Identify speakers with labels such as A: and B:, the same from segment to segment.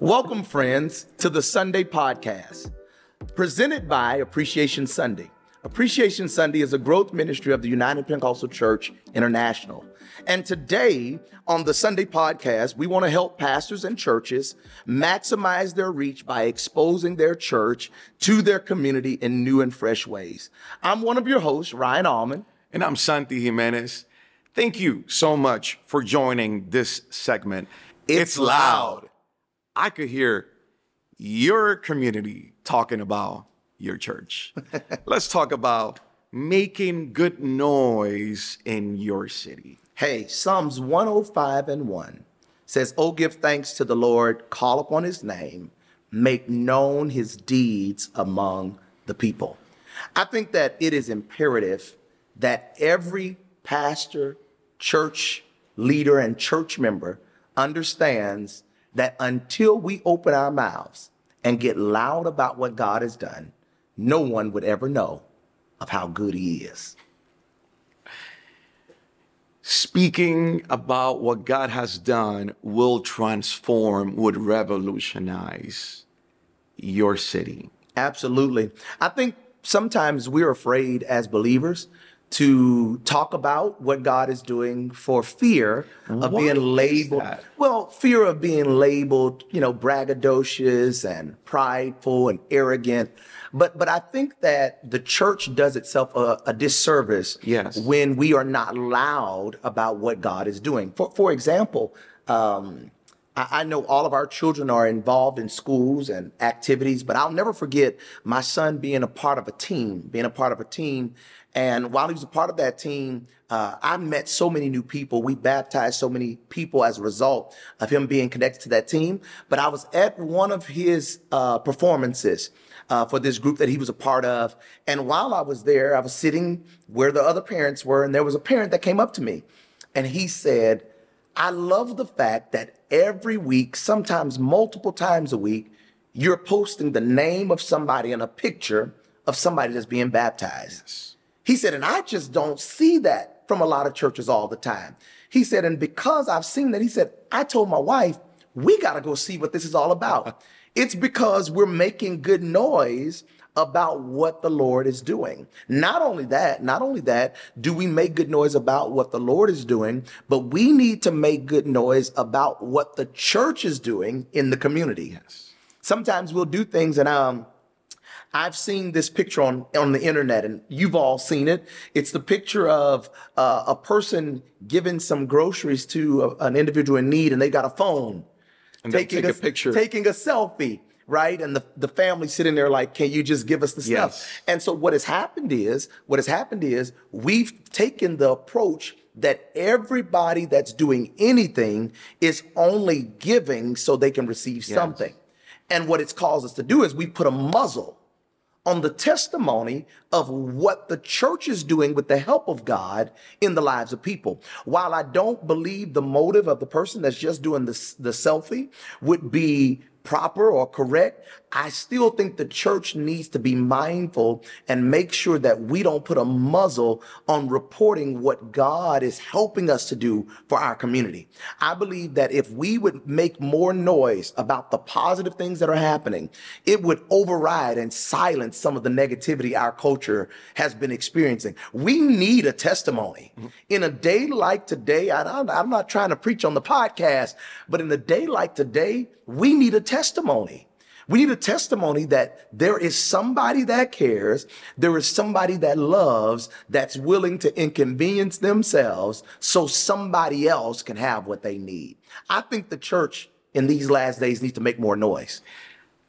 A: Welcome, friends, to the Sunday podcast, presented by Appreciation Sunday. Appreciation Sunday is a growth ministry of the United Pentecostal Church International. And today on the Sunday podcast, we want to help pastors and churches maximize their reach by exposing their church to their community in new and fresh ways. I'm one of your hosts, Ryan Allmon.
B: And I'm Santy, Jimenez. Thank you so much for joining this segment.
A: It's loud.
B: I could hear your community talking about your church. Let's talk about making good noise in your city.
A: Hey, Psalms 105:1 says, "Oh, give thanks to the Lord, call upon his name, make known his deeds among the people." I think that it is imperative that every pastor, church leader, and church member understands that until we open our mouths and get loud about what God has done, no one would ever know of how good he is.
B: Speaking about what God has done will transform, would revolutionize your city.
A: Absolutely. I think sometimes we're afraid as believers to talk about what God is doing for fear of being labeled. Well, fear of being labeled, braggadocious and prideful and arrogant. But I think that the church does itself a disservice when we are not loud about what God is doing. For example, I know all of our children are involved in schools and activities, but I'll never forget my son being a part of a team. And while he was a part of that team, I met so many new people. We baptized so many people as a result of him being connected to that team. But I was at one of his performances for this group that he was a part of. And while I was there, I was sitting where the other parents were, and there was a parent that came up to me. And he said, "I love the fact that every week, sometimes multiple times a week, you're posting the name of somebody and a picture of somebody that's being baptized." Yes. He said, "And I just don't see that from a lot of churches all the time." He said, "And because I've seen that," he said, "I told my wife, we got to go see what this is all about." It's because we're making good noise about what the Lord is doing. Not only that, do we make good noise about what the Lord is doing, but we need to make good noise about what the church is doing in the community.
B: Yes.
A: Sometimes we'll do things, and I've seen this picture on the internet, and you've all seen it. It's the picture of a person giving some groceries to an individual in need, and they got a phone.
B: And taking a picture.
A: Taking a selfie, right? And the family sitting there like, "Can you just give us the stuff?"
B: Yes.
A: And so what has happened is we've taken the approach that everybody that's doing anything is only giving so they can receive something. And what it's caused us to do is we put a muzzle on the testimony of what the church is doing with the help of God in the lives of people. While I don't believe the motive of the person that's just doing the selfie would be proper or correct, I still think the church needs to be mindful and make sure that we don't put a muzzle on reporting what God is helping us to do for our community. I believe that if we would make more noise about the positive things that are happening, it would override and silence some of the negativity our culture has been experiencing. We need a testimony. In a day like today, I'm not trying to preach on the podcast, but in a day like today, we need a testimony. We need a testimony that there is somebody that cares, there is somebody that loves, that's willing to inconvenience themselves so somebody else can have what they need. I think the church in these last days needs to make more noise.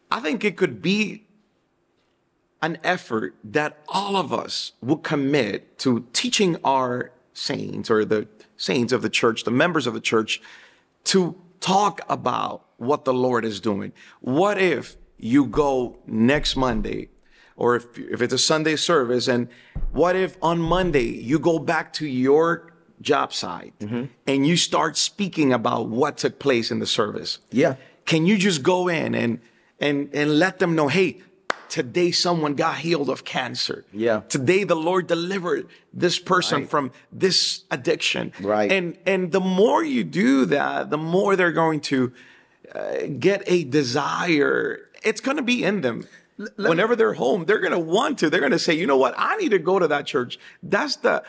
B: I think it could be an effort that all of us will commit to teaching our saints, or the saints of the church, the members of the church, to talk about what the Lord is doing. What if you go next Monday, or if it's a Sunday service, and what if on Monday you go back to your job site and you start speaking about what took place in the service?
A: Yeah.
B: Can you just go in and let them know, hey, today someone got healed of cancer.
A: Yeah.
B: Today the Lord delivered this person from this addiction.
A: Right.
B: And the more you do that, the more they're going to get a desire. It's going to be in them. Whenever they're home, they're going to want to. They're going to say, you know what? I need to go to that church. That's the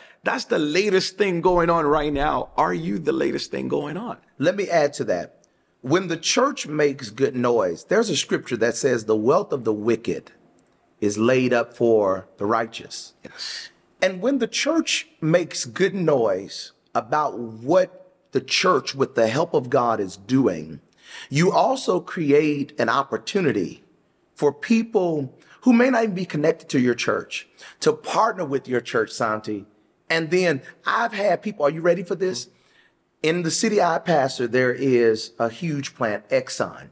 B: latest thing going on right now. Are you the latest thing going on?
A: Let me add to that. When the church makes good noise, there's a scripture that says the wealth of the wicked is laid up for the righteous.
B: Yes.
A: And when the church makes good noise about what the church, with the help of God, is doing, you also create an opportunity for people who may not even be connected to your church to partner with your church, Santy. And then I've had people, are you ready for this? In the city I pastor, there is a huge plant, Exxon,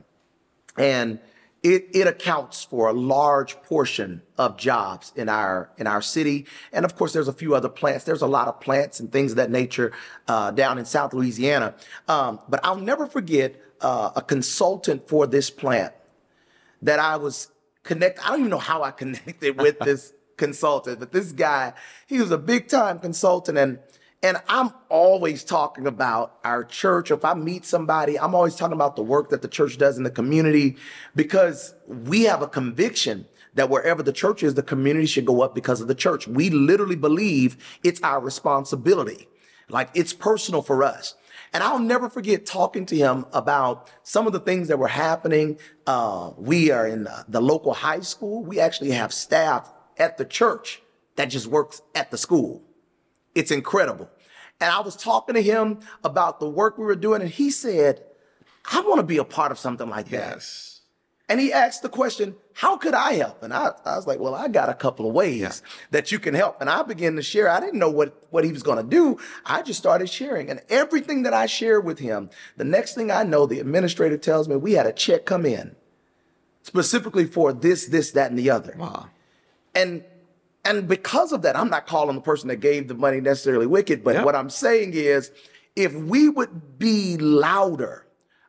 A: and it accounts for a large portion of jobs in our city. And of course, there's a few other plants. There's a lot of plants and things of that nature down in South Louisiana. But I'll never forget a consultant for this plant that I was connected. I don't even know how I connected with this consultant, but this guy, he was a big time consultant. And I'm always talking about our church. If I meet somebody, I'm always talking about the work that the church does in the community, because we have a conviction that wherever the church is, the community should go up because of the church. We literally believe it's our responsibility. Like, it's personal for us. And I'll never forget talking to him about some of the things that were happening. We are in the local high school. We actually have staff at the church that just works at the school. It's incredible. And I was talking to him about the work we were doing, and he said, I want to be a part of something like that.
B: Yes.
A: And he asked the question, how could I help? And I was like, well, I got a couple of ways that you can help. And I began to share. I didn't know what he was going to do. I just started sharing. And everything that I shared with him, the next thing I know, the administrator tells me we had a check come in specifically for this, that, and the other.
B: Wow.
A: And because of that, I'm not calling the person that gave the money necessarily wicked, but what I'm saying is, if we would be louder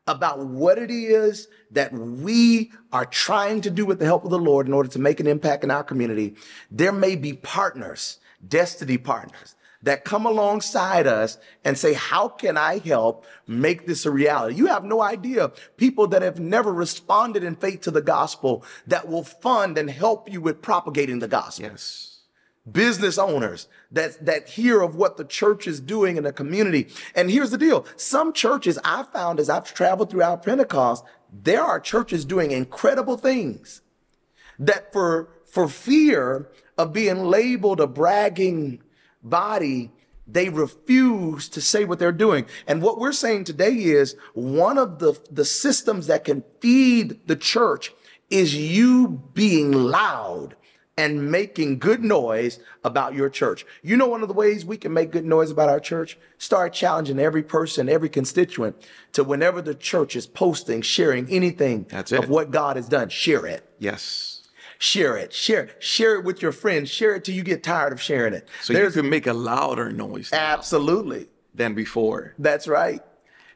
A: about what it is that we are trying to do with the help of the Lord in order to make an impact in our community, there may be partners, destiny partners, that come alongside us and say, how can I help make this a reality? You have no idea. People that have never responded in faith to the gospel that will fund and help you with propagating the gospel.
B: Yes.
A: Business owners that hear of what the church is doing in the community. And here's the deal. Some churches I've found as I've traveled throughout Pentecost, there are churches doing incredible things that for fear of being labeled a bragging body, they refuse to say what they're doing. And what we're saying today is one of the systems that can feed the church is you being loud and making good noise about your church. You know, one of the ways we can make good noise about our church, start challenging every person, every constituent to, whenever the church is posting, sharing anything of what God has done, share it.
B: Yes.
A: Share it. Share it with your friends. Share it till you get tired of sharing it.
B: So you can make a louder noise now
A: absolutely
B: than before.
A: That's right.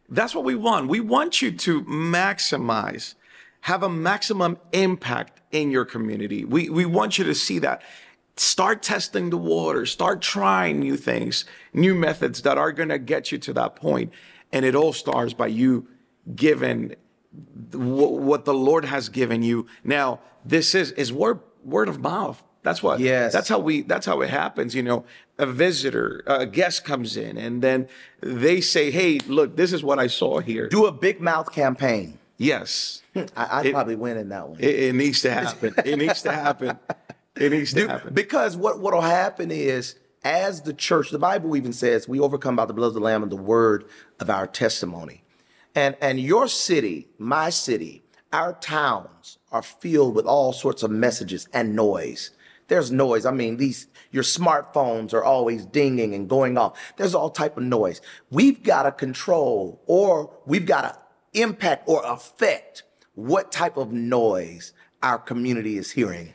B: That's what we want. We want you to maximize, have a maximum impact in your community. We want you to see that. Start testing the water. Start trying new things, new methods that are going to get you to that point. And it all starts by you giving what the Lord has given you. Now, this is word of mouth. That's what.
A: Yes.
B: That's how it happens. You know, a visitor, a guest comes in, and then they say, "Hey, look, this is what I saw here."
A: Do a big mouth campaign.
B: Yes.
A: I'd probably win in that one.
B: It needs to happen. It needs to happen. It needs to happen.
A: Because what'll happen is, as the church, the Bible even says, we overcome by the blood of the Lamb and the word of our testimony. And your city, my city, our towns are filled with all sorts of messages and noise. There's noise. I mean, your smartphones are always dinging and going off. There's all type of noise. We've got to control, or we've got to impact or affect what type of noise our community is hearing.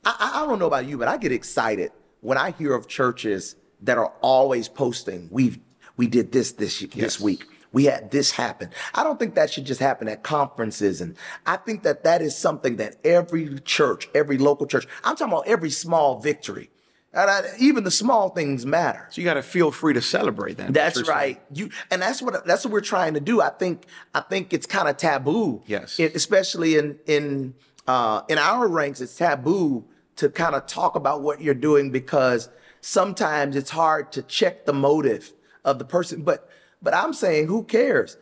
A: I don't know about you, but I get excited when I hear of churches that are always posting, we did this week. We had this happen. I don't think that should just happen at conferences. And I think that is something that every church, every local church, I'm talking about every small victory, Even the small things matter.
B: So you got to feel free to celebrate that.
A: That's right. And that's what we're trying to do. I think it's kind of taboo.
B: Yes.
A: Especially in our ranks, it's taboo to kind of talk about what you're doing because sometimes it's hard to check the motive of the person. But I'm saying, who cares?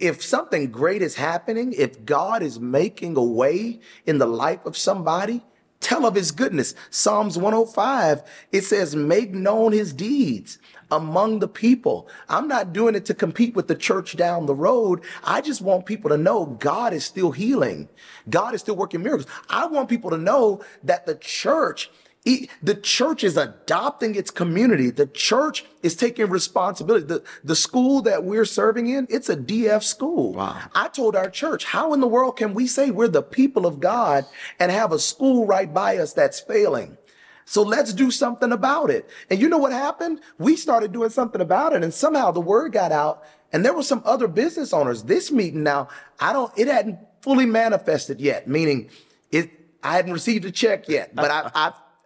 A: If something great is happening, if God is making a way in the life of somebody, tell of his goodness. Psalms 105, it says, make known his deeds among the people. I'm not doing it to compete with the church down the road. I just want people to know God is still healing. God is still working miracles. I want people to know that the church is adopting its community. The church is taking responsibility. The school that we're serving in, it's a DF school.
B: Wow.
A: I told our church, how in the world can we say we're the people of God and have a school right by us that's failing? So let's do something about it. And you know what happened? We started doing something about it, and somehow the word got out, and there were some other business owners. This meeting now, it hadn't fully manifested yet, meaning I hadn't received a check yet, but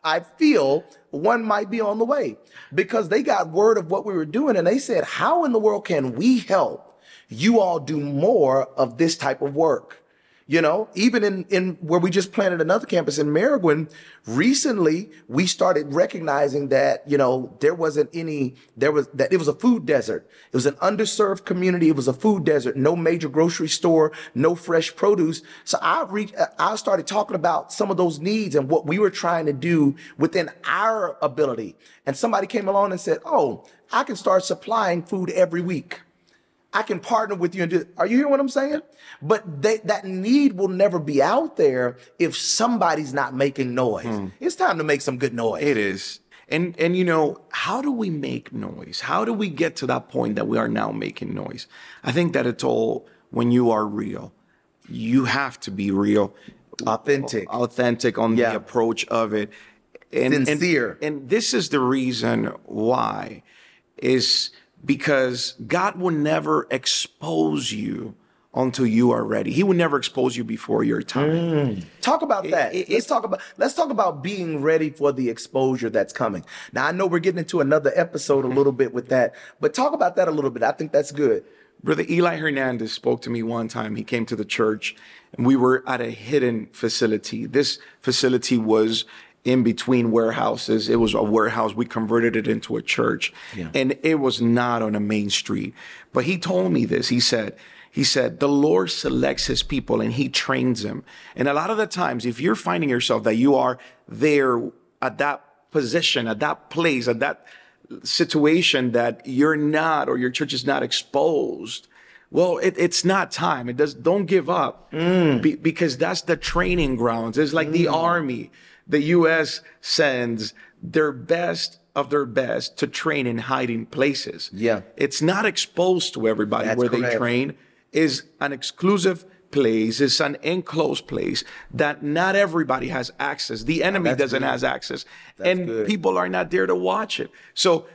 A: I feel one might be on the way because they got word of what we were doing, and they said, how in the world can we help you all do more of this type of work? You know, even in where we just planted another campus in Maryland, recently we started recognizing that, you know, it was a food desert. It was an underserved community. It was a food desert, no major grocery store, no fresh produce. So I started talking about some of those needs and what we were trying to do within our ability. And somebody came along and said, oh, I can start supplying food every week. I can partner with you and do it. Are you hearing what I'm saying? But that need will never be out there if somebody's not making noise. It's time to make some good noise.
B: It is. And you know, how do we make noise? How do we get to that point that we are now making noise? I think that it's all when you are real. You have to be real.
A: Authentic
B: on the approach of it.
A: Sincere.
B: And this is the reason why is because God will never expose you until you are ready. He will never expose you before your time.
A: Talk about that. Let's talk about being ready for the exposure that's coming. Now, I know we're getting into another episode a little bit with that, but talk about that a little bit. I think that's good.
B: Brother Eli Hernandez spoke to me one time. He came to the church and we were at a hidden facility. This facility was in between warehouses. It was a warehouse. We converted it into a church. And it was not on a main street. But he told me this. He said, the Lord selects his people and he trains them. And a lot of the times, if you're finding yourself that you are there at that position, at that place, at that situation that you're not, or your church is not exposed, well, it's not time. Don't give up because that's the training grounds. It's like the army. The U.S. sends their best of their best to train in hiding places.
A: Yeah.
B: It's not exposed to everybody. That's where correct. They train is an exclusive place. It's an enclosed place that not everybody has access. The enemy doesn't have access. And people are not there to watch it. So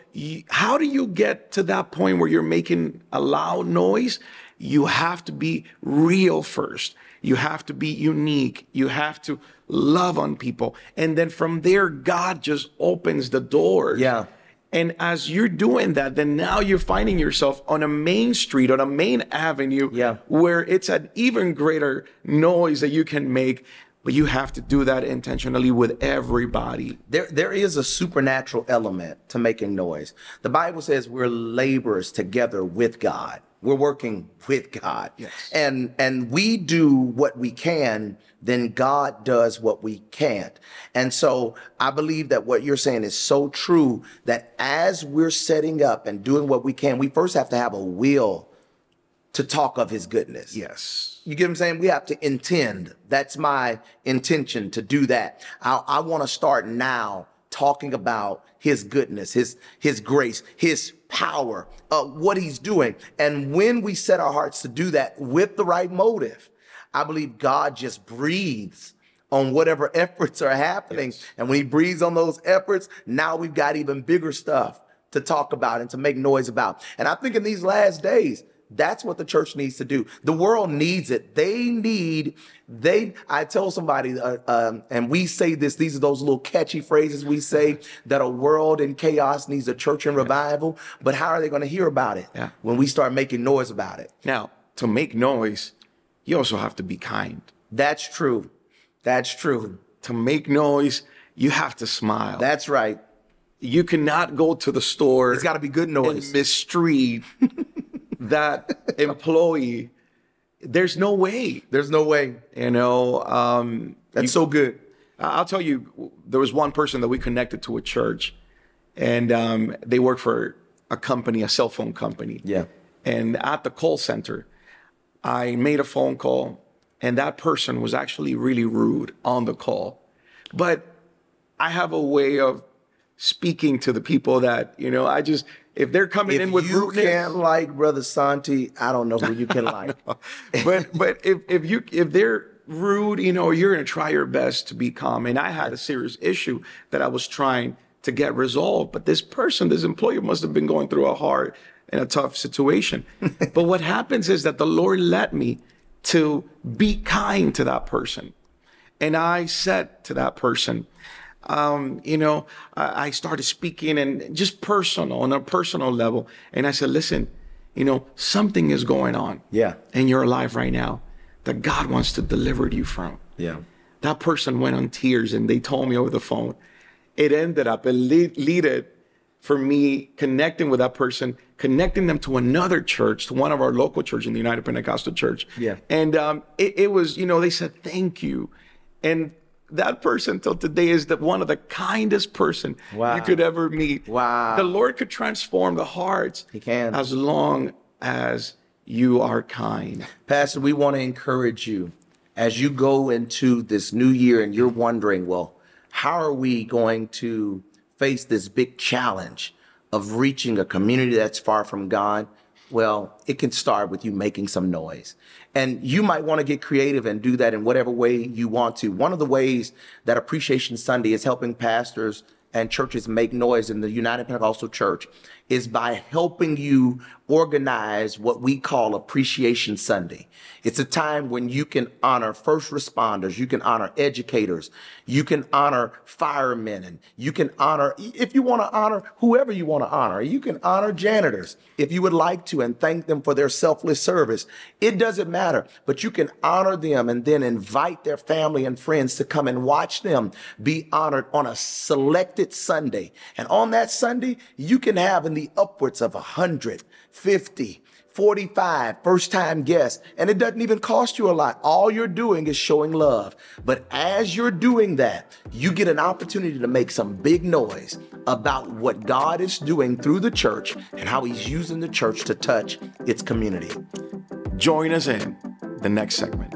B: how do you get to that point where you're making a loud noise? You have to be real first. You have to be unique. You have to love on people. And then from there, God just opens the doors.
A: Yeah.
B: And as you're doing that, then now you're finding yourself on a main street, on a main avenue, where it's an even greater noise that you can make. But you have to do that intentionally with everybody.
A: There is a supernatural element to making noise. The Bible says we're laborers together with God. We're working with God.
B: Yes.
A: And we do what we can, then God does what we can't. And so I believe that what you're saying is so true, that as we're setting up and doing what we can, we first have to have a will to talk of his goodness.
B: Yes.
A: You get what I'm saying? We have to intend. That's my intention, to do that. I want to start now talking about his goodness, his grace, his power, what he's doing. And when we set our hearts to do that with the right motive, I believe God just breathes on whatever efforts are happening. Yes. And when he breathes on those efforts, now we've got even bigger stuff to talk about and to make noise about. And I think in these last days, That's what the church needs to do. The world needs it. I tell somebody, and we say this, these are those little catchy phrases we say, that a world in chaos needs a church in revival. But how are they going to hear about it when we start making noise about it?
B: Now, to make noise, you also have to be kind.
A: That's true. That's true.
B: To make noise, you have to smile.
A: That's right.
B: You cannot go to the store.
A: It's got to be good noise.
B: And mistreat that employee. There's no way.
A: There's no way.
B: You know,
A: that's so good.
B: I'll tell you, there was one person that we connected to a church, and they work for a company, a cell phone company.
A: Yeah.
B: And at the call center, I made a phone call, and that person was actually really rude on the call. But I have a way of speaking to the people that, you know, if they're coming in with rudeness.
A: If you can't like Brother Santy, I don't know who you can like.
B: But if they're rude, you know, you're going to try your best to be calm. And I had a serious issue that I was trying to get resolved. But this employer must have been going through a hard and a tough situation. But what happens is that the Lord led me to be kind to that person. And I said to that person, you know, I started speaking and just on a personal level. And I said, listen, you know, something is going on in your life right now that God wants to deliver you from.
A: Yeah.
B: That person went on tears and they told me over the phone. It ended up, it led for me connecting with that person, connecting them to another church, to one of our local churches in the United Pentecostal Church.
A: Yeah.
B: And it was, you know, they said, thank you. And that person till today is one of the kindest person you could ever meet.
A: Wow.
B: The Lord could transform the hearts.
A: He can.
B: As long as you are kind.
A: Pastor, we want to encourage you as you go into this new year and you're wondering, well, how are we going to face this big challenge of reaching a community that's far from God? Well, it can start with you making some noise. And you might want to get creative and do that in whatever way you want to. One of the ways that Appreciation Sunday is helping pastors and churches make noise in the United Pentecostal Church is by helping you organize what we call Appreciation Sunday. It's a time when you can honor first responders, you can honor educators, you can honor firemen, and you can honor, if you want to honor whoever you want to honor, you can honor janitors if you would like to and thank them for their selfless service. It doesn't matter, but you can honor them and then invite their family and friends to come and watch them be honored on a selected Sunday. And on that Sunday, you can have in the upwards of 150, 45 first-time guests, and it doesn't even cost you a lot. All you're doing is showing love. But as you're doing that, you get an opportunity to make some big noise about what God is doing through the church and how he's using the church to touch its community.
B: Join us in the next segment.